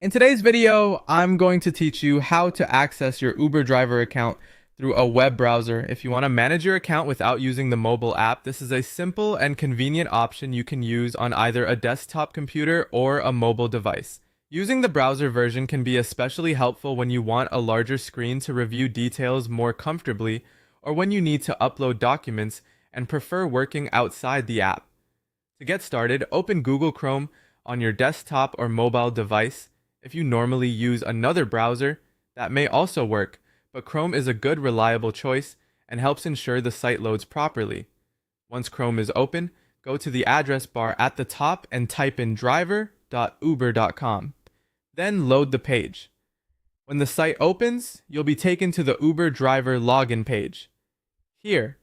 In today's video, I'm going to teach you how to access your Uber driver account through a web browser. If you want to manage your account without using the mobile app, this is a simple and convenient option you can use on either a desktop computer or a mobile device. Using the browser version can be especially helpful when you want a larger screen to review details more comfortably, or when you need to upload documents and prefer working outside the app. To get started, open Google Chrome on your desktop or mobile device. If you normally use another browser, that may also work, but Chrome is a good reliable choice and helps ensure the site loads properly. Once Chrome is open, go to the address bar at the top and type in driver.uber.com. Then load the page. When the site opens, you'll be taken to the Uber driver login page. Here,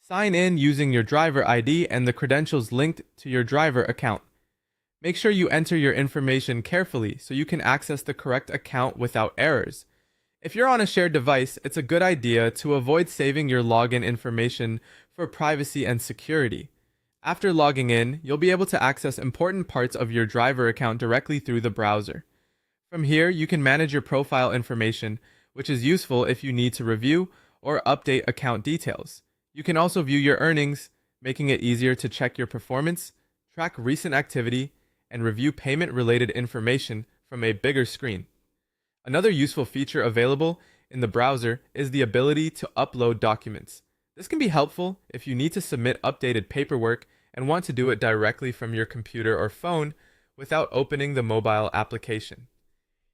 sign in using your driver ID and the credentials linked to your driver account. Make sure you enter your information carefully so you can access the correct account without errors. If you're on a shared device, it's a good idea to avoid saving your login information for privacy and security. After logging in, you'll be able to access important parts of your driver account directly through the browser. From here, you can manage your profile information, which is useful if you need to review or update account details. You can also view your earnings, making it easier to check your performance, track recent activity, and review payment-related information from a bigger screen. Another useful feature available in the browser is the ability to upload documents. This can be helpful if you need to submit updated paperwork and want to do it directly from your computer or phone without opening the mobile application.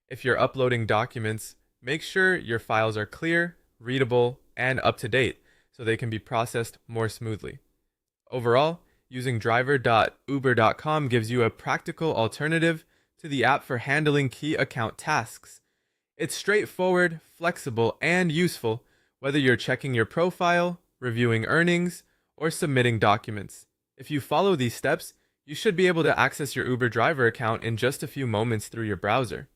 If you're uploading documents, make sure your files are clear, readable, and up to date so they can be processed more smoothly. Overall, using driver.uber.com gives you a practical alternative to the app for handling key account tasks. It's straightforward, flexible, and useful whether you're checking your profile, reviewing earnings, or submitting documents. If you follow these steps, you should be able to access your Uber driver account in just a few moments through your browser.